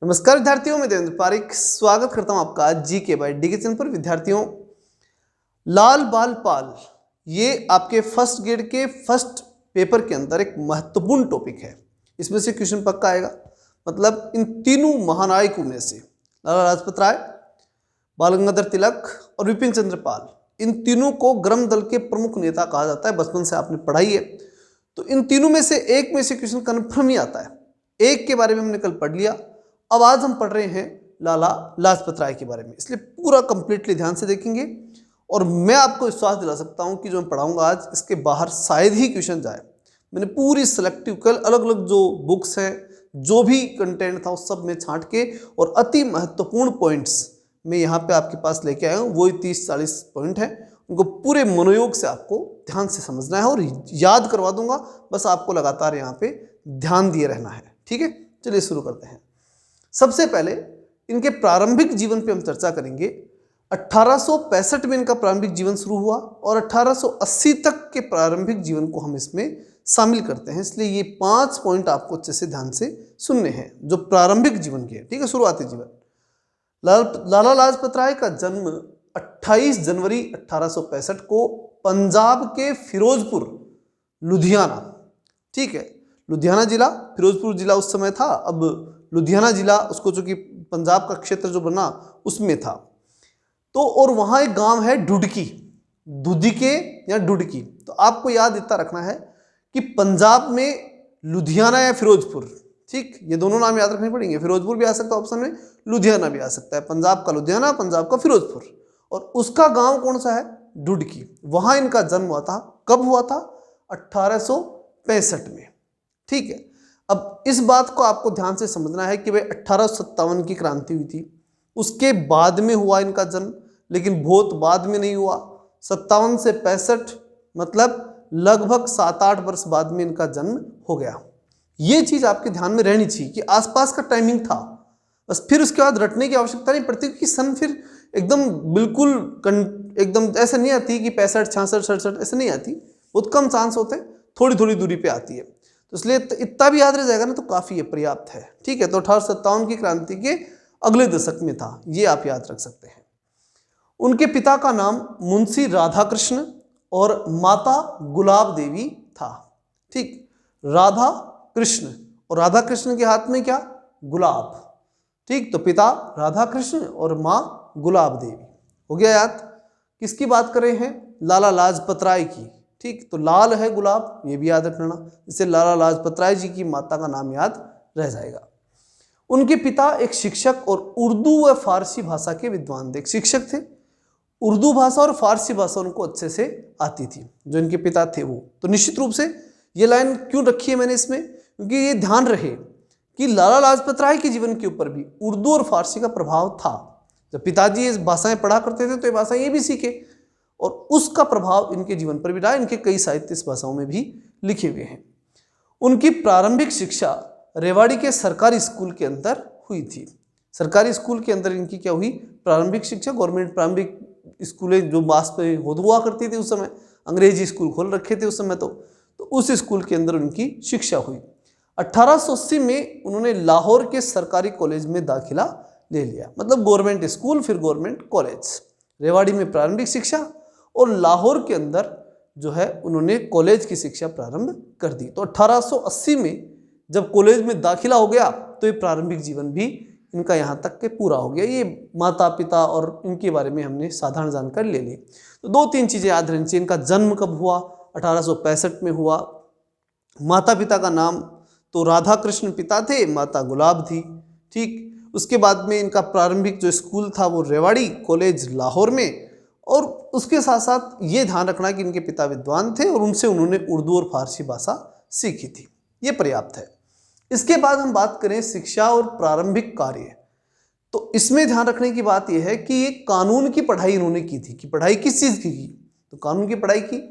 नमस्कार विद्यार्थियों, मैं देवेंद्र पारिक स्वागत करता हूं आपका जीके बाय डीके चैनल पर। विद्यार्थियों, लाल बाल पाल ये आपके फर्स्ट ग्रेड के फर्स्ट पेपर के अंदर एक महत्वपूर्ण टॉपिक है। इसमें से क्वेश्चन पक्का आएगा। मतलब इन तीनों महानायकों में से लाला लाजपत राय, बाल गंगाधर तिलक और विपिन चंद्र पाल, इन तीनों को गर्म दल के प्रमुख नेता कहा जाता है। बचपन से आपने पढ़ाई है, तो इन तीनों में से एक में से क्वेश्चन कन्फर्म ही आता है। एक के बारे में हमने कल पढ़ लिया, अब आज हम पढ़ रहे हैं लाला लाजपत राय के बारे में, इसलिए पूरा कंप्लीटली ध्यान से देखेंगे। और मैं आपको विश्वास दिला सकता हूं कि जो मैं पढ़ाऊंगा आज, इसके बाहर शायद ही क्वेश्चन जाए। मैंने पूरी सिलेक्टिव कल अलग अलग जो बुक्स हैं, जो भी कंटेंट था, उस सब में छांट के और अति महत्वपूर्ण पॉइंट्स मैं यहाँ पे आपके पास लेके आया हूँ। वही 30-40 पॉइंट हैं, उनको पूरे मनोयोग से आपको ध्यान से समझना है और याद करवा दूंगा। बस आपको लगातार यहाँ पे ध्यान दिए रहना है, ठीक है। चलिए शुरू करते हैं। सबसे पहले इनके प्रारंभिक जीवन पे हम चर्चा करेंगे। 1865 में इनका प्रारंभिक जीवन शुरू हुआ और 1880 तक के प्रारंभिक जीवन को हम इसमें शामिल करते हैं, इसलिए ये 5 पॉइंट आपको अच्छे से ध्यान से सुनने हैं जो प्रारंभिक जीवन के हैं, ठीक है। शुरुआती जीवन, लाला लाजपत राय का जन्म 28 जनवरी 1865 को पंजाब के फिरोजपुर, लुधियाना, ठीक है, लुधियाना जिला, फिरोजपुर जिला उस समय था, अब लुधियाना जिला उसको चूंकि पंजाब का क्षेत्र जो बना उसमें था। तो और वहाँ एक गांव है ढुडकी, दुधिके या ढुडकी। तो आपको याद इतना रखना है कि पंजाब में लुधियाना या फिरोजपुर, ठीक, ये दोनों नाम याद रखने पड़ेंगे। फिरोजपुर भी आ सकता है ऑप्शन में, लुधियाना भी आ सकता है। पंजाब का लुधियाना, पंजाब का फिरोजपुर, और उसका गांव कौन सा है? ढुडकी। वहाँ इनका जन्म हुआ था। कब हुआ था? 1865 में, ठीक है। अब इस बात को आपको ध्यान से समझना है कि भाई 1857 की क्रांति हुई थी, उसके बाद में हुआ इनका जन्म, लेकिन बहुत बाद में नहीं हुआ। 57 से 65 मतलब लगभग 7-8 वर्ष बाद में इनका जन्म हो गया। ये चीज आपके ध्यान में रहनी चाहिए कि आसपास का टाइमिंग था। बस फिर उसके बाद रटने की आवश्यकता नहीं पड़ती कि सन फिर एकदम बिल्कुल एकदम ऐसा नहीं आती कि 65, 66, 67 ऐसे नहीं आती। बहुत कम चांस होते हैं, थोड़ी थोड़ी दूरी पे आती है। तो इसलिए इतना भी याद रह जाएगा ना तो काफ़ी है, पर्याप्त है, ठीक है। तो 1857 की क्रांति के अगले दशक में था, ये आप याद रख सकते हैं। उनके पिता का नाम मुंशी राधाकृष्ण और माता गुलाब देवी था, ठीक। राधा कृष्ण, और राधा कृष्ण के हाथ में क्या? गुलाब, ठीक। तो पिता राधा कृष्ण और माँ गुलाब देवी, हो गया याद। किसकी बात कर रहे हैं? लाला लाजपत राय की, ठीक। तो लाल है गुलाब, ये भी याद रखना, इससे लाला लाजपत राय जी की माता का नाम याद रह जाएगा। उनके पिता एक शिक्षक और उर्दू व फारसी भाषा के विद्वान थे। एक शिक्षक थे, उर्दू भाषा और फारसी भाषा उनको अच्छे से आती थी, जो इनके पिता थे वो। तो निश्चित रूप से ये लाइन क्यों रखी है मैंने इसमें, क्योंकि ये ध्यान रहे कि लाला लाजपत राय के जीवन के ऊपर भी उर्दू और फारसी का प्रभाव था। जब पिताजी इस भाषाएं पढ़ा करते थे तो ये भाषा ये भी सीखे, और उसका प्रभाव इनके जीवन पर भी रहा। इनके कई साहित्य इस भाषाओं में भी लिखे हुए हैं। उनकी प्रारंभिक शिक्षा रेवाड़ी के सरकारी स्कूल के अंदर हुई थी। सरकारी स्कूल के अंदर इनकी क्या हुई? प्रारंभिक शिक्षा। गवर्नमेंट प्रारंभिक स्कूलें जो मास पे हुआ करती थी उस समय, अंग्रेजी स्कूल खोल रखे थे उस समय, तो उस स्कूल के अंदर उनकी शिक्षा हुई। 1880 में उन्होंने लाहौर के सरकारी कॉलेज में दाखिला ले लिया, मतलब गवर्नमेंट स्कूल फिर गवर्नमेंट कॉलेज। रेवाड़ी में प्रारंभिक शिक्षा और लाहौर के अंदर जो है उन्होंने कॉलेज की शिक्षा प्रारंभ कर दी। तो 1880 में जब कॉलेज में दाखिला हो गया तो ये प्रारंभिक जीवन भी इनका यहाँ तक के पूरा हो गया। ये माता पिता और इनके बारे में हमने साधारण जानकारी ले ली। तो 2-3 चीज़ें याद रहनी चाहिए। इनका जन्म कब हुआ? 1865 में हुआ। माता पिता का नाम तो राधा कृष्ण पिता थे, माता गुलाब थी, ठीक। उसके बाद में इनका प्रारंभिक जो स्कूल था वो रेवाड़ी, कॉलेज लाहौर में। और उसके साथ साथ ये ध्यान रखना कि इनके पिता विद्वान थे और उनसे उन्होंने उर्दू और फारसी भाषा सीखी थी, ये पर्याप्त है। इसके बाद हम बात करें शिक्षा और प्रारंभिक कार्य, तो इसमें ध्यान रखने की बात यह है कि ये कानून की पढ़ाई इन्होंने की थी। कि पढ़ाई किस चीज़ की? तो कानून की पढ़ाई की,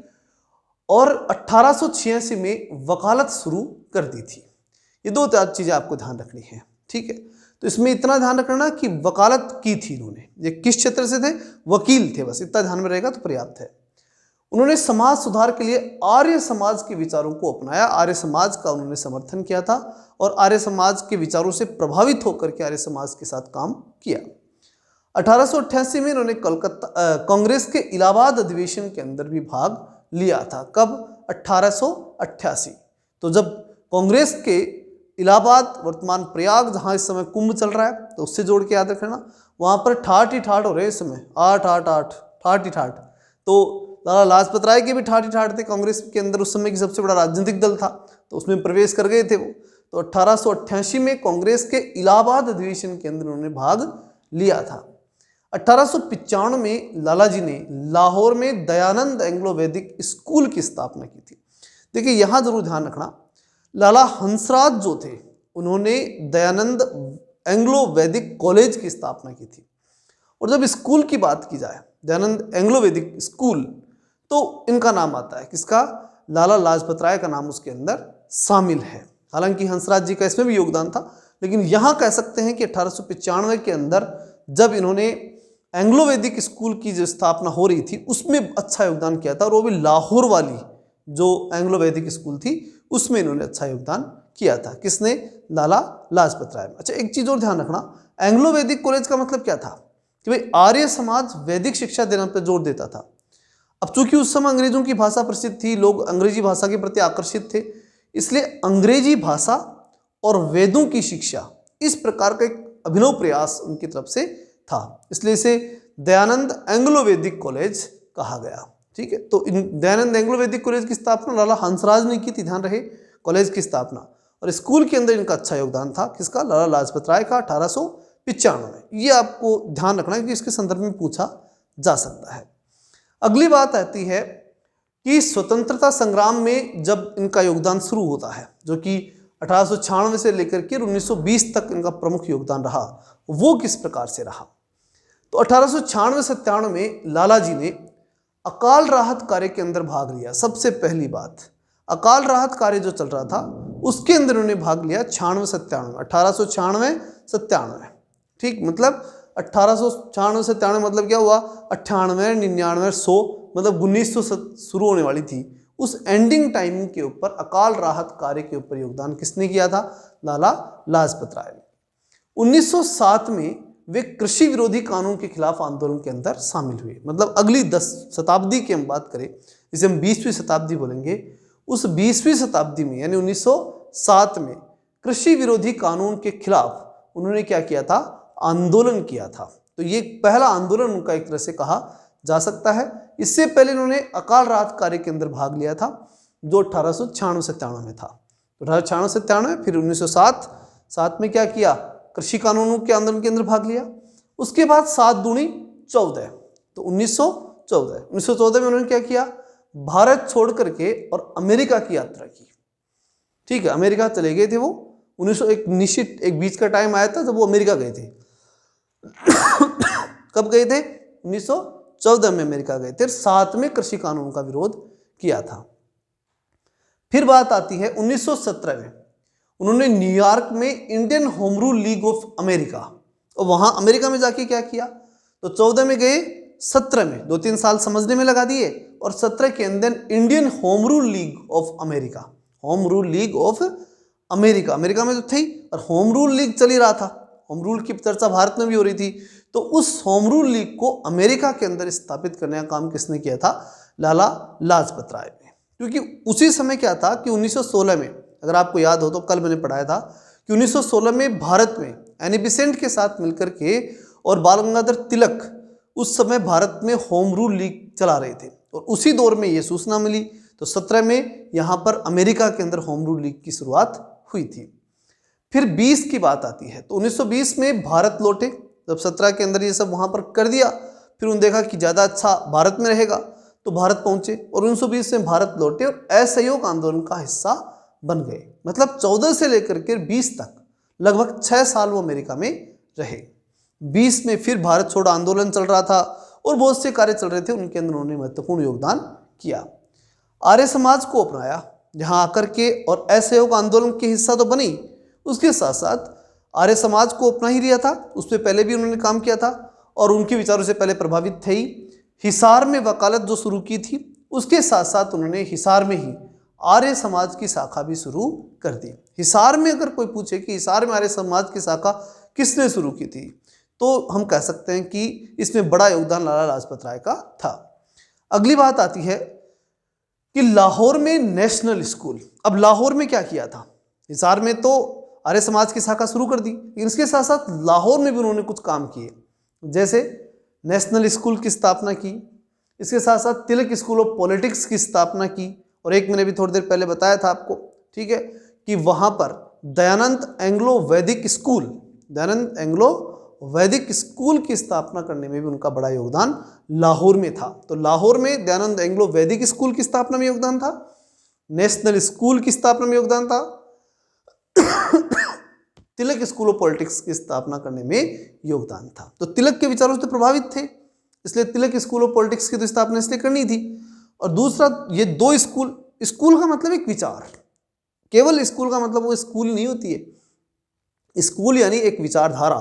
और 1886 में वकालत शुरू कर दी थी। ये 2-4 चीज़ें आपको ध्यान रखनी है, ठीक है। तो इसमें इतना ध्यान रखना कि वकालत की थी इन्होंने। ये किस क्षेत्र से थे? वकील थे, बस इतना ध्यान में रहेगा तो पर्याप्त है। उन्होंने समाज सुधार के लिए आर्य समाज के विचारों को अपनाया, आर्य समाज का उन्होंने समर्थन किया था और आर्य समाज के विचारों से प्रभावित होकर के आर्य समाज के साथ काम किया। 1888 में इन्होंने कलकत्ता कांग्रेस के इलाहाबाद अधिवेशन के अंदर भी भाग लिया था। कब? 1888। तो जब कांग्रेस के इलाहाबाद, वर्तमान प्रयाग, जहां इस समय कुंभ चल रहा है, तो उससे जोड़ के याद रखना, वहां पर ठाठ ही ठाठ हो रहे इस समय, 888 ठाठ ही ठाठ। तो लाला लाजपत राय के भी ठाठ ही ठाठ थे, कांग्रेस के अंदर उस समय की सबसे बड़ा राजनीतिक दल था, तो उसमें प्रवेश कर गए थे वो। तो 1888 में कांग्रेस के इलाहाबाद अधिवेशन के अंदर उन्होंने भाग लिया था। 1895 में लाला जी ने लाहौर में दयानंद एंग्लो वैदिक स्कूल की स्थापना की थी। देखिए यहाँ जरूर ध्यान रखना, लाला हंसराज जो थे उन्होंने दयानंद एंग्लो वैदिक कॉलेज की स्थापना की थी। और जब स्कूल की बात की जाए, दयानंद एंग्लो वैदिक स्कूल, तो इनका नाम आता है, किसका? लाला लाजपत राय का नाम उसके अंदर शामिल है। हालांकि हंसराज जी का इसमें भी योगदान था, लेकिन यहाँ कह सकते हैं कि 1895 के अंदर जब इन्होंने एंग्लो वैदिक स्कूल की जो स्थापना हो रही थी उसमें अच्छा योगदान किया था, और वो भी लाहौर वाली जो एंग्लो वैदिक स्कूल थी उसमें इन्होंने अच्छा योगदान किया था। किसने? लाला लाजपत राय। अच्छा, एक चीज और ध्यान रखना, एंग्लो वैदिक कॉलेज का मतलब क्या था कि भाई आर्य समाज वैदिक शिक्षा देने पर जोर देता था। अब चूंकि उस समय अंग्रेजों की भाषा प्रसिद्ध थी, लोग अंग्रेजी भाषा के प्रति आकर्षित थे, इसलिए अंग्रेजी भाषा और वेदों की शिक्षा, इस प्रकार का एक अभिनव प्रयास उनकी तरफ से था, इसलिए इसे दयानंद एंग्लो वैदिक कॉलेज कहा गया। ठीक है, तो दयानंद एंग्लो वैदिक कॉलेज की स्थापना लाला हंसराज ने की थी, ध्यान रहे, कॉलेज की स्थापना। और स्कूल के अंदर इनका अच्छा योगदान था, किसका? लाला लाजपत राय का, 1895 में। ये आपको ध्यान रखना है कि इसके संदर्भ में पूछा जा सकता है। अगली बात आती है कि स्वतंत्रता संग्राम में जब इनका योगदान शुरू होता है, जो कि 1896 से लेकर के 1920 तक इनका प्रमुख योगदान रहा, वो किस प्रकार से रहा? तो 1896-97 में लाला जी ने अकाल राहत कार्य के अंदर भाग लिया। सबसे पहली बात, अकाल राहत कार्य जो चल रहा था उसके अंदर उन्होंने भाग लिया 96-97 में, 1896-97। ठीक, मतलब 1896-97 मतलब क्या हुआ? 98, 99, 100, मतलब 1900 शुरू होने वाली थी, उस एंडिंग टाइम के ऊपर अकाल राहत कार्य के ऊपर योगदान किसने किया था? लाला लाजपत राय ने। 1907 में वे कृषि विरोधी कानून के खिलाफ आंदोलन के अंदर शामिल हुए। मतलब अगली 10 शताब्दी की हम बात करें, जिसे हम 20वीं शताब्दी बोलेंगे, उस 20वीं शताब्दी में यानी 1907 में कृषि विरोधी कानून के खिलाफ उन्होंने क्या किया था? आंदोलन किया था। तो ये पहला आंदोलन उनका एक तरह से कहा जा सकता है। इससे पहले इन्होंने अकाल राहत कार्य के अंदर भाग लिया था, जो 1896-97 में था। 1896-97, फिर 1907 में क्या किया? कृषि कानूनों के आंदोलन के अंदर भाग लिया। उसके बाद 7 दूनी 14, तो 1914 में उन्होंने क्या किया? भारत छोड़ करके और अमेरिका की यात्रा की। ठीक है, अमेरिका चले गए थे वो। 1901 निश्चित एक बीच का टाइम आया था जब वो अमेरिका गए थे। कब गए थे? 1914 में अमेरिका गए थे। 7 में कृषि कानून का विरोध किया था। फिर बात आती है 1917 में, उन्होंने न्यूयॉर्क में Indian home rule league of America, और वहां अमेरिका में जाके क्या किया? तो 14 में गए, 17 में 2-3 साल समझने में लगा दिए, और 17 के अंदर Indian home rule league of America, home rule league of America, America में तो थी, और होम रूल लीग चल ही रहा था, होम रूल की चर्चा भारत में भी हो रही थी। तो उस होम रूल लीग को अमेरिका के अंदर स्थापित करने का काम किसने किया था? लाला लाजपत राय ने। क्योंकि उसी समय क्या था कि 1916 में, अगर आपको याद हो तो कल मैंने पढ़ाया था कि 1916 में भारत में एनी बेसेंट के साथ मिलकर के और बाल गंगाधर तिलक उस समय भारत में होम रूल लीग चला रहे थे, और उसी दौर में ये सूचना मिली। तो 17 में यहाँ पर अमेरिका के अंदर होम रूल लीग की शुरुआत हुई थी। फिर 20 की बात आती है, तो 1920 में भारत लौटे। जब 17 के अंदर ये सब वहाँ पर कर दिया, फिर उन्होंने देखा कि ज़्यादा अच्छा भारत में रहेगा, तो भारत पहुँचे, और 1920 में भारत लौटे और असहयोग आंदोलन का हिस्सा बन गए। मतलब 14 से लेकर के 20 तक लगभग 6 साल वो अमेरिका में रहे। 20 में फिर भारत छोड़ो आंदोलन चल रहा था और बहुत से कार्य चल रहे थे, उनके अंदर उन्होंने महत्वपूर्ण योगदान किया। आर्य समाज को अपनाया जहाँ आकर के, और असहयोग आंदोलन के हिस्सा तो बनी, उसके साथ साथ आर्य समाज को अपना ही लिया था, उससे पहले भी उन्होंने काम किया था और उनके विचारों से पहले प्रभावित थे ही। हिसार में वकालत जो शुरू की थी उसके साथ साथ उन्होंने हिसार में ही आर्य समाज की शाखा भी शुरू कर दी। हिसार में अगर कोई पूछे कि हिसार में आर्य समाज की शाखा किसने शुरू की थी, तो हम कह सकते हैं कि इसमें बड़ा योगदान लाला लाजपत राय का था। अगली बात आती है कि लाहौर में नेशनल स्कूल। अब लाहौर में क्या किया था, हिसार में तो आर्य समाज की शाखा शुरू कर दी, इसके साथ साथ लाहौर में भी उन्होंने कुछ काम किए, जैसे नेशनल स्कूल की स्थापना की, इसके साथ साथ तिलक स्कूल ऑफ पॉलिटिक्स की स्थापना की, और एक मैंने भी थोड़ी देर पहले बताया था आपको, ठीक है, कि वहां पर दयानंद एंग्लो वैदिक स्कूल, दयानंद एंग्लो वैदिक स्कूल की स्थापना करने में भी उनका बड़ा योगदान लाहौर में था। तो लाहौर में दयानंद एंग्लो वैदिक स्कूल की स्थापना में योगदान था, नेशनल स्कूल की स्थापना में योगदान था, तिलक स्कूल ऑफ पॉलिटिक्स की स्थापना करने में योगदान था। तो तिलक के विचारों से प्रभावित थे, इसलिए तिलक स्कूल ऑफ पॉलिटिक्स की तो स्थापना इसलिए करनी थी। और दूसरा, ये दो स्कूल, स्कूल का मतलब एक विचार, केवल स्कूल का मतलब वो स्कूल नहीं होती है, स्कूल यानी एक विचारधारा,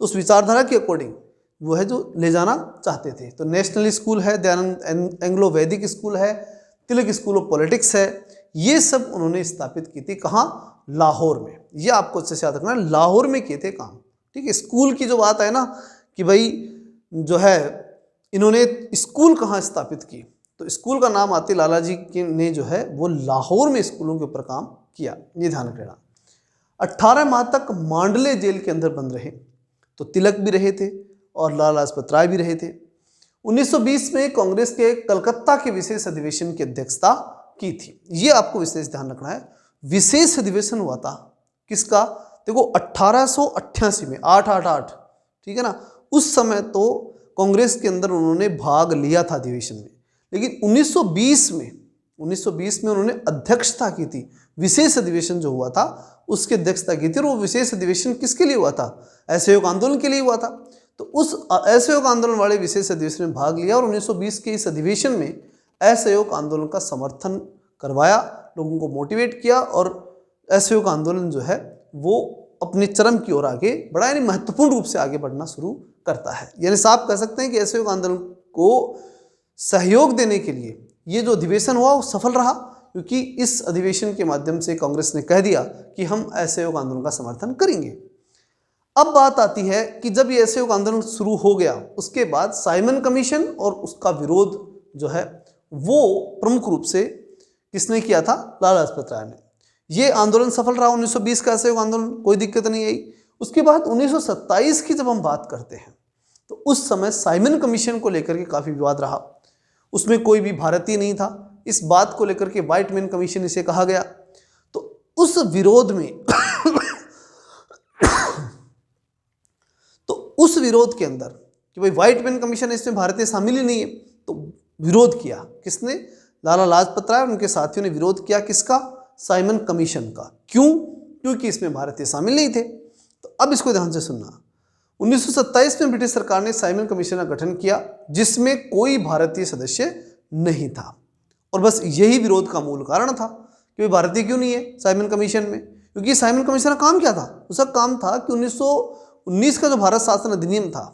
तो उस विचारधारा के अकॉर्डिंग वो है जो ले जाना चाहते थे। तो नेशनल स्कूल है, दयानंद एंग्लो वैदिक स्कूल है, तिलक स्कूल ऑफ पॉलिटिक्स है, ये सब उन्होंने स्थापित की थी। कहाँ? लाहौर में। ये आपको अच्छे से याद रखना, लाहौर में किए थे काम, ठीक है। स्कूल की जो बात है ना कि भाई जो है इन्होंने स्कूल कहाँ स्थापित की, तो स्कूल का नाम आते लाला जी ने जो है वो लाहौर में स्कूलों के ऊपर काम किया, ये ध्यान रखना। 18 माह तक मांडले जेल के अंदर बंद रहे, तो तिलक भी रहे थे और लाला लाजपत राय भी रहे थे। 1920 में कांग्रेस के कलकत्ता के विशेष अधिवेशन की अध्यक्षता की थी, ये आपको विशेष ध्यान रखना है। विशेष अधिवेशन हुआ था किसका? देखो 1888 में 888, ठीक है ना, उस समय तो कांग्रेस के अंदर उन्होंने भाग लिया था अधिवेशन में, लेकिन 1920 में उन्होंने अध्यक्षता की थी। विशेष अधिवेशन जो हुआ था उसकी अध्यक्षता की थी, और वो विशेष अधिवेशन किसके लिए हुआ था? असहयोग आंदोलन के लिए हुआ था। तो उस असहयोग आंदोलन वाले विशेष अधिवेशन में भाग लिया, और 1920 के इस अधिवेशन में असहयोग आंदोलन का समर्थन करवाया, लोगों को मोटिवेट किया, और असहयोग आंदोलन जो है वो अपने चरम की ओर आगे बढ़ा, यानी महत्वपूर्ण रूप से आगे बढ़ना शुरू करता है। यानी साफ कह सकते हैं कि असहयोग आंदोलन को सहयोग देने के लिए ये जो अधिवेशन हुआ वो सफल रहा, क्योंकि इस अधिवेशन के माध्यम से कांग्रेस ने कह दिया कि हम असहयोग आंदोलन का समर्थन करेंगे। अब बात आती है कि जब ये असहयोग आंदोलन शुरू हो गया, उसके बाद साइमन कमीशन और उसका विरोध जो है वो प्रमुख रूप से किसने किया था? लाला लाजपत राय ने। ये आंदोलन सफल रहा, 1920 का असहयोग आंदोलन, कोई दिक्कत नहीं आई। उसके बाद 1927 की जब हम बात करते हैं तो उस समय साइमन कमीशन को लेकर के काफ़ी विवाद रहा, उसमें कोई भी भारतीय नहीं था, इस बात को लेकर के व्हाइट मैन कमीशन इसे कहा गया। तो उस विरोध में तो उस विरोध के अंदर कि भाई व्हाइट मैन कमीशन है, इसमें भारतीय शामिल ही नहीं है, तो विरोध किया किसने? लाला लाजपत राय और उनके साथियों ने विरोध किया किसका? साइमन कमीशन का। क्यों? क्योंकि इसमें भारतीय शामिल नहीं थे। तो अब इसको ध्यान से सुनना। 1927 में ब्रिटिश सरकार ने साइमन कमीशन का गठन किया, जिसमें कोई भारतीय सदस्य नहीं था, और बस यही विरोध का मूल कारण था कि भाई भारतीय क्यों नहीं है साइमन कमीशन में। क्योंकि साइमन कमीशन का काम क्या था? उसका काम था कि 1919 का जो भारत शासन अधिनियम था,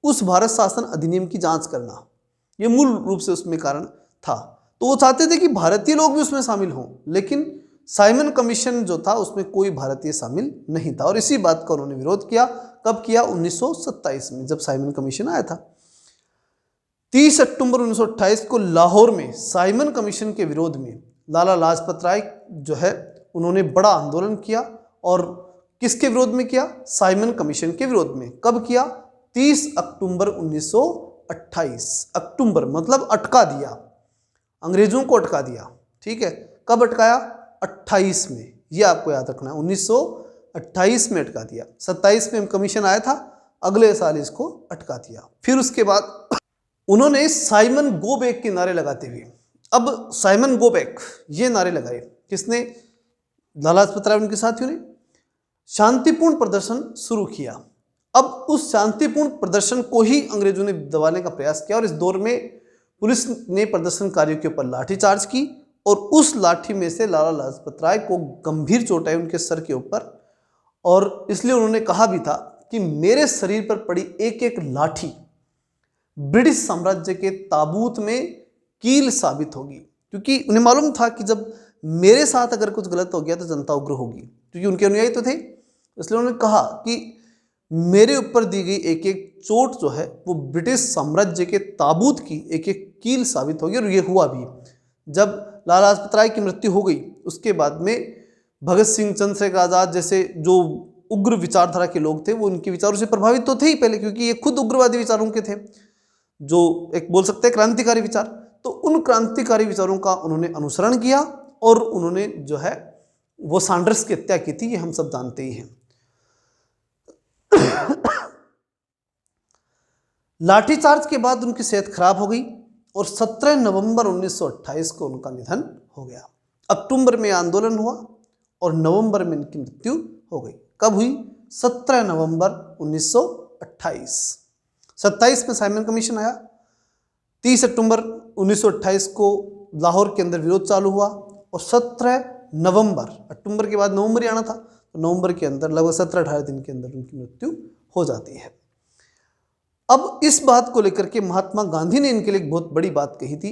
उस भारत शासन अधिनियम की जांच करना, ये मूल रूप से उसमें कारण था। तो वो चाहते थे कि भारतीय लोग भी उसमें शामिल हों, लेकिन साइमन कमीशन जो था उसमें कोई भारतीय शामिल नहीं था, और इसी बात का उन्होंने विरोध किया। कब किया? 1927 में, जब साइमन कमीशन आया था। 30 अक्टूबर 1928 को लाहौर में साइमन कमीशन के विरोध में लाला लाजपत राय जो है उन्होंने बड़ा आंदोलन किया, और किसके विरोध में किया? साइमन कमीशन के विरोध में। कब किया? 30 अक्टूबर 1928। अक्टूबर मतलब अटका दिया, अंग्रेजों को अटका दिया, ठीक है। कब अटकाया? 28 में, ये आपको याद रखना है, 1928 में अटका दिया। 27 में कमीशन आया था, अगले साल इसको अटका दिया। फिर उसके बाद उन्होंने साइमन गो बैक के नारे लगाते हुए, अब साइमन गो बैक ये नारे लगाए किसने? लाला लाजपत राय उनके साथियों ने। शांतिपूर्ण प्रदर्शन शुरू किया। अब उस शांतिपूर्ण प्रदर्शन को ही अंग्रेजों ने दबाने का प्रयास किया, और इस दौर में पुलिस ने प्रदर्शनकारियों के ऊपर लाठीचार्ज की, और उस लाठी में से लाला लाजपत राय को गंभीर चोट आई उनके सर के ऊपर, और इसलिए उन्होंने कहा भी था कि मेरे शरीर पर पड़ी एक एक लाठी ब्रिटिश साम्राज्य के ताबूत में कील साबित होगी, क्योंकि उन्हें मालूम था कि जब मेरे साथ अगर कुछ गलत हो गया तो जनता उग्र होगी, क्योंकि उनके अनुयायी तो थे। इसलिए उन्होंने कहा कि मेरे ऊपर दी गई एक एक चोट जो है वो ब्रिटिश साम्राज्य के ताबूत की एक एक कील साबित होगी। और ये हुआ भी। जब लाला लाजपत राय की मृत्यु हो गई उसके बाद में भगत सिंह, चंद्रशेखर आज़ाद जैसे जो उग्र विचारधारा के लोग थे वो उनके विचारों से प्रभावित तो थे ही पहले, क्योंकि ये खुद उग्रवादी विचारों के थे, जो एक बोल सकते हैं क्रांतिकारी विचार। तो उन क्रांतिकारी विचारों का उन्होंने अनुसरण किया और उन्होंने जो है वो सैंडर्स की हत्या की थी, ये हम सब जानते ही हैं। लाठीचार्ज के बाद उनकी सेहत खराब हो गई और 17 नवंबर 1928 को उनका निधन हो गया। अक्टूबर में आंदोलन हुआ और नवंबर में इनकी मृत्यु हो गई। कब हुई? 17 नवंबर 1928। 27 में साइमन कमीशन आया। 30 अक्टूबर 1928 को लाहौर के अंदर विरोध चालू हुआ और 17 नवंबर, अक्टूबर के बाद नवंबर ही आना था, तो नवंबर के अंदर लगभग 17-18 दिन के अंदर उनकी मृत्यु हो जाती है। अब इस बात को लेकर के महात्मा गांधी ने इनके लिए एक बहुत बड़ी बात कही थी।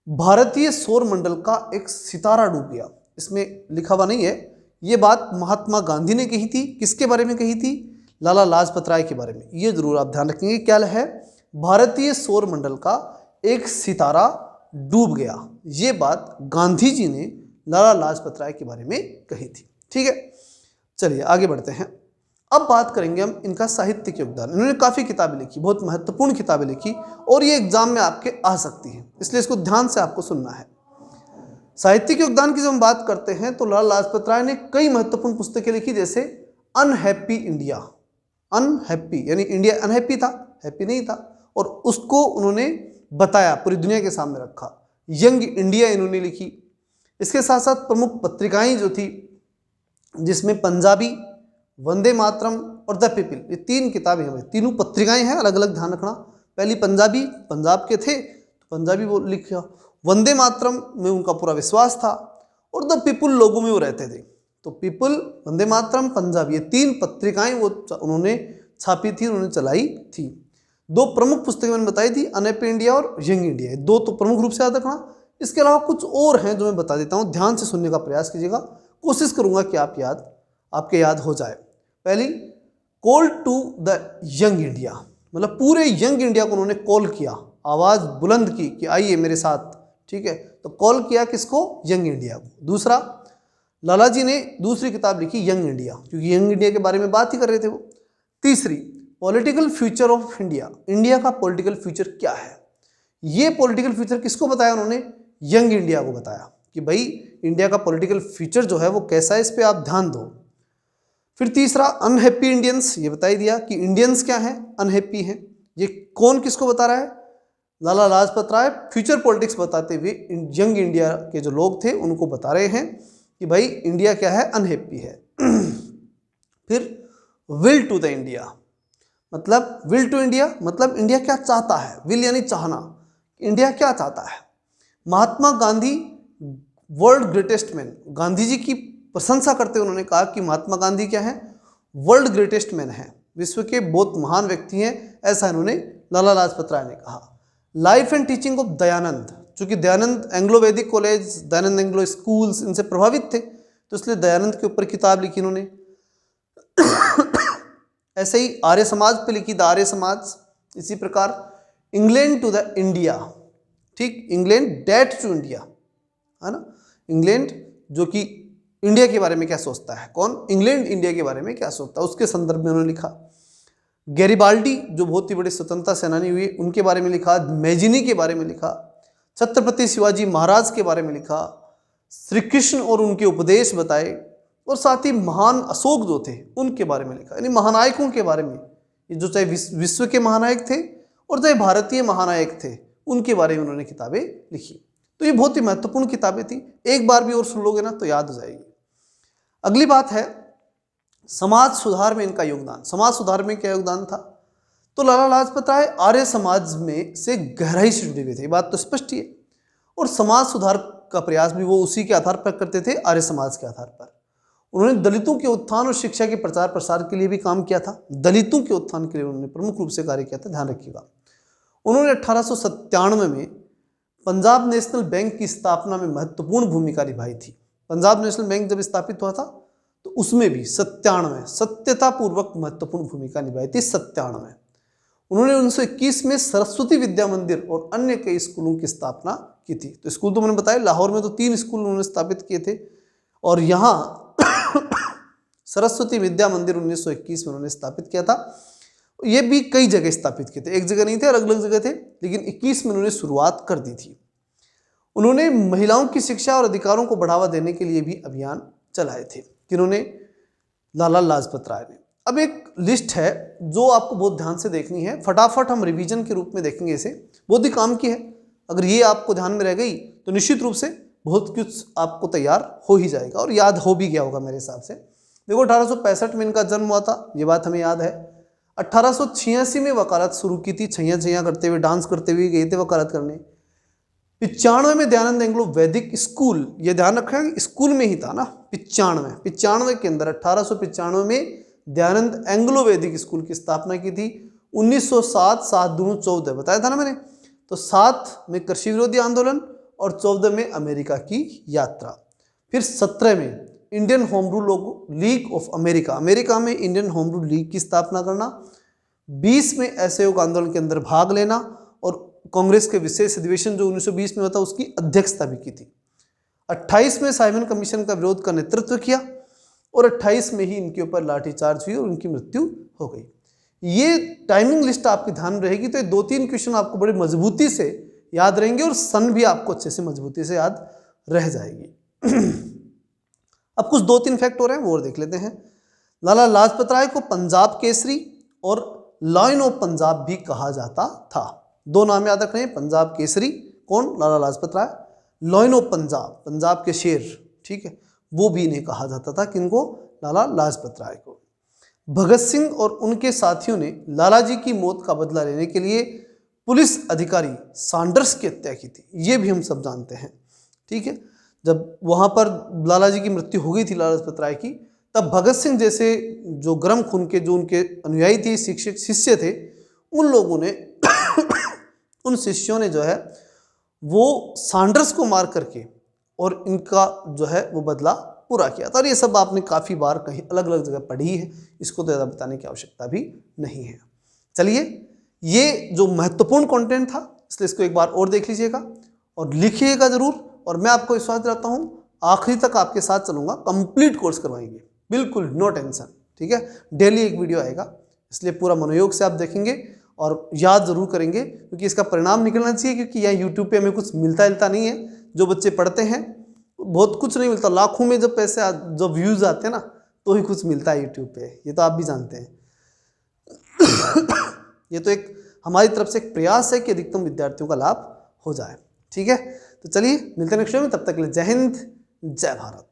भारतीय सौर मंडल का एक सितारा डूब गया। इसमें लिखा हुआ नहीं है, ये बात महात्मा गांधी ने कही थी। किसके बारे में कही थी? लाला लाजपत राय के बारे में। ये जरूर आप ध्यान रखेंगे। क्या है? भारतीय सौर मंडल का एक सितारा डूब गया। ये बात गांधी जी ने लाला लाजपत राय के बारे में कही थी। ठीक है, चलिए आगे बढ़ते हैं। अब बात करेंगे हम इनका साहित्यिक योगदान। इन्होंने काफ़ी किताबें लिखी, बहुत महत्वपूर्ण किताबें लिखी और ये एग्जाम में आपके आ सकती हैं, इसलिए इसको ध्यान से आपको सुनना है। साहित्यिक योगदान की जब हम बात करते हैं तो लाला लाजपत राय ने कई महत्वपूर्ण पुस्तकें लिखी, जैसे अनहैप्पी इंडिया। अनहैप्पी यानी इंडिया अनहैप्पी था, हैप्पी नहीं था, और उसको उन्होंने बताया, पूरी दुनिया के सामने रखा। यंग इंडिया इन्होंने लिखी। इसके साथ साथ प्रमुख पत्रिकाएं जो थी, जिसमें पंजाबी, वंदे मातरम और द पीपल, ये 3 किताबें हैं। तीनों पत्रिकाएं हैं, अलग अलग ध्यान रखना। पहली पंजाबी, पंजाब के थे तो पंजाबी वो लिखा। वंदे मातरम में उनका पूरा विश्वास था और द पीपल लोगों में वो रहते थे। तो पीपल, वंदे मातरम, पंजाबी, ये 3 पत्रिकाएं वो उन्होंने छापी थी, उन्होंने चलाई थी। 2 प्रमुख पुस्तकें मैंने बताई थी, अनहैप्पी इंडिया और यंग इंडिया। 2 तो प्रमुख रूप से याद रखना। इसके अलावा कुछ और हैं जो मैं बता देता हूँ, ध्यान से सुनने का प्रयास कीजिएगा। कोशिश करूँगा कि आपके याद हो जाए। पहली, call to the young India, मतलब पूरे यंग इंडिया को उन्होंने कॉल किया, आवाज़ बुलंद की कि आइए मेरे साथ। ठीक है, तो कॉल किया किसको? यंग इंडिया को। दूसरा, लाला जी ने दूसरी किताब लिखी यंग इंडिया, क्योंकि यंग इंडिया के बारे में बात ही कर रहे थे वो। तीसरी, political future of India, India का पॉलिटिकल फ्यूचर क्या है। ये पॉलिटिकल फ्यूचर किसको बताया उन्होंने? यंग इंडिया को बताया कि भाई इंडिया का पॉलिटिकल फ्यूचर जो है वो कैसा है, इस पर आप ध्यान दो। फिर तीसरा, अनहैप्पी इंडियंस, ये बता ही दिया कि इंडियंस क्या है, अनहैप्पी हैं। ये कौन किसको बता रहा है? लाला लाजपत राय फ्यूचर पॉलिटिक्स बताते हुए यंग इंडिया के जो लोग थे उनको बता रहे हैं कि भाई इंडिया क्या है, अनहैप्पी है। फिर विल टू द इंडिया, मतलब विल टू इंडिया मतलब इंडिया क्या चाहता है। विल यानी चाहना, इंडिया क्या चाहता है। Mahatma Gandhi world greatest man, Gandhi ji की प्रशंसा करते हुए उन्होंने कहा कि महात्मा गांधी क्या है? वर्ल्ड ग्रेटेस्ट मैन है, विश्व के बहुत महान व्यक्ति हैं, ऐसा इन्होंने लाला लाजपत राय ने कहा। Life and teaching of Dayanand, चूंकि दयानंद एंग्लो वैदिक कॉलेज, दयानंद एंग्लो स्कूल्स इनसे प्रभावित थे, तो इसलिए दयानंद के ऊपर किताब लिखी इन्होंने। ऐसे ही आर्य समाज पे लिखी, द आर्य समाज। इसी प्रकार इंग्लैंड टू द इंडिया, ठीक, इंग्लैंड डेट टू इंडिया, है ना। इंग्लैंड जो कि इंडिया के बारे में क्या सोचता है, कौन? इंग्लैंड इंडिया के बारे में क्या सोचता है, उसके संदर्भ में उन्होंने लिखा। गैरिबाल्डी जो बहुत ही बड़े स्वतंत्रता सेनानी हुए, उनके बारे में लिखा। मैजिनी के बारे में लिखा। छत्रपति शिवाजी महाराज के बारे में लिखा। श्री कृष्ण और उनके उपदेश बताए, और साथ ही महान अशोक जो थे उनके बारे में लिखा, यानी महानायकों के बारे में, ये जो चाहे विश्व के महानायक थे और चाहे भारतीय महानायक थे, उनके बारे में उन्होंने किताबें लिखी। तो ये बहुत ही महत्वपूर्ण किताबें थी। एक बार भी और सुन लोगे ना तो याद हो जाएगी। अगली बात है समाज सुधार में इनका योगदान। समाज सुधार में क्या योगदान था? तो लाला लाजपत राय आर्य समाज में से गहराई से जुड़े हुए थे, ये बात तो स्पष्ट ही है। और समाज सुधार का प्रयास भी वो उसी के आधार पर करते थे, आर्य समाज के आधार पर। उन्होंने दलितों के उत्थान और शिक्षा के प्रचार प्रसार के लिए भी काम किया था। दलितों के उत्थान के लिए उन्होंने प्रमुख रूप से कार्य किया था, ध्यान रखिएगा। उन्होंने 1897 में पंजाब नेशनल बैंक की स्थापना में महत्वपूर्ण भूमिका निभाई थी। पंजाब नेशनल बैंक जब स्थापित हुआ था तो उसमें भी 97 सत्यतापूर्वक महत्वपूर्ण भूमिका निभाई थी। 97 उन्होंने 1921 में सरस्वती विद्या मंदिर और अन्य कई स्कूलों की स्थापना की थी। तो स्कूल तो मैंने बताया, लाहौर में तो 3 स्कूल उन्होंने स्थापित किए थे और यहाँ सरस्वती विद्या मंदिर 1921 में उन्होंने स्थापित किया था। ये भी कई जगह स्थापित किए थे, एक जगह नहीं थे, अलग अलग जगह थे, लेकिन 21 में उन्होंने शुरुआत कर दी थी। उन्होंने महिलाओं की शिक्षा और अधिकारों को बढ़ावा देने के लिए भी अभियान चलाए थे। किन्होंने? लाला लाजपत राय ने। अब एक लिस्ट है जो आपको बहुत ध्यान से देखनी है, फटाफट हम रिवीजन के रूप में देखेंगे इसे, बहुत ही काम की है। अगर ये आपको ध्यान में रह गई तो निश्चित रूप से बहुत कुछ आपको तैयार हो ही जाएगा और याद हो भी गया होगा मेरे हिसाब से। देखो 1865 में इनका जन्म हुआ था, ये बात हमें याद है। 1886 में वकालत शुरू की थी, छैया छैया करते हुए, डांस करते हुए गए थे वकालत करने। 95 में दयानंद एंग्लो वैदिक स्कूल, ये ध्यान रखा कि स्कूल में ही था ना, 95 के अंदर 1895 में दयानंद एंग्लो वैदिक स्कूल की स्थापना की थी। 1907 7 दूनी 14 बताया था ना मैंने, तो 7 में कृषि विरोधी आंदोलन और 14 में अमेरिका की यात्रा। फिर 17 में Indian home rule league of America, America में इंडियन होम रूल लीग की स्थापना करना। 20 में असहयोग आंदोलन के अंदर भाग लेना और कांग्रेस के विशेष अधिवेशन जो 1920 में हुआ था उसकी अध्यक्षता भी की थी। 28 में साइमन कमीशन का विरोध का नेतृत्व किया और 28 में ही इनके ऊपर लाठीचार्ज हुई और उनकी मृत्यु हो गई। ये टाइमिंग लिस्ट आपकी ध्यान रहेगी तो ये 2-3 क्वेश्चन आपको बड़ी मजबूती से याद रहेंगे और सन भी आपको अच्छे से मजबूती से याद रह जाएगी। अब कुछ 2-3 फैक्ट हो रहे हैं वो और देख लेते हैं। लाला लाजपत राय को पंजाब केसरी और लायन ऑफ पंजाब भी कहा जाता था। 2 नाम याद रखने हैं, पंजाब केसरी कौन? लाला लाजपत राय। लायन ऑफ पंजाब, पंजाब के शेर, ठीक है, वो भी इन्हें कहा जाता था। किनको? लाला लाजपत राय को। भगत सिंह और उनके साथियों ने लाला जी की मौत का बदला लेने के लिए पुलिस अधिकारी सैंडर्स की हत्या की थी, ये भी हम सब जानते हैं, ठीक है। जब वहाँ पर लाला जी की मृत्यु हो गई थी लाला लाजपत राय की, तब भगत सिंह जैसे जो गर्म खून के जो उनके अनुयायी थे, शिष्य थे, उन लोगों ने उन शिष्यों ने जो है वो सैंडर्स को मार करके और इनका जो है वो बदला पूरा किया था। और ये सब आपने काफ़ी बार कहीं अलग अलग जगह पढ़ी है, इसको तो ज़्यादा बताने की आवश्यकता भी नहीं है। चलिए, ये जो महत्वपूर्ण कंटेंट था इसलिए इसको एक बार और देख लीजिएगा और लिखिएगा ज़रूर। और मैं आपको विश्वास दिलाता हूँ आखिरी तक आपके साथ चलूँगा, कंप्लीट कोर्स करवाएंगे, बिल्कुल नो टेंशन, ठीक है। डेली एक वीडियो आएगा, इसलिए पूरा मनोयोग से आप देखेंगे और याद ज़रूर करेंगे, क्योंकि इसका परिणाम निकलना चाहिए। क्योंकि यहाँ यूट्यूब पे हमें कुछ मिलता नहीं है, जो बच्चे पढ़ते हैं बहुत कुछ नहीं मिलता, लाखों में जब पैसे जब व्यूज़ आते हैं ना तो ही कुछ मिलता है यूट्यूब पे, ये तो आप भी जानते हैं। ये तो एक हमारी तरफ से एक प्रयास है कि अधिकतम विद्यार्थियों का लाभ हो जाए, ठीक है। तो चलिए मिलते हैं नेक्स्ट वीडियो में, तब तक के लिए जय हिंद, जय भारत।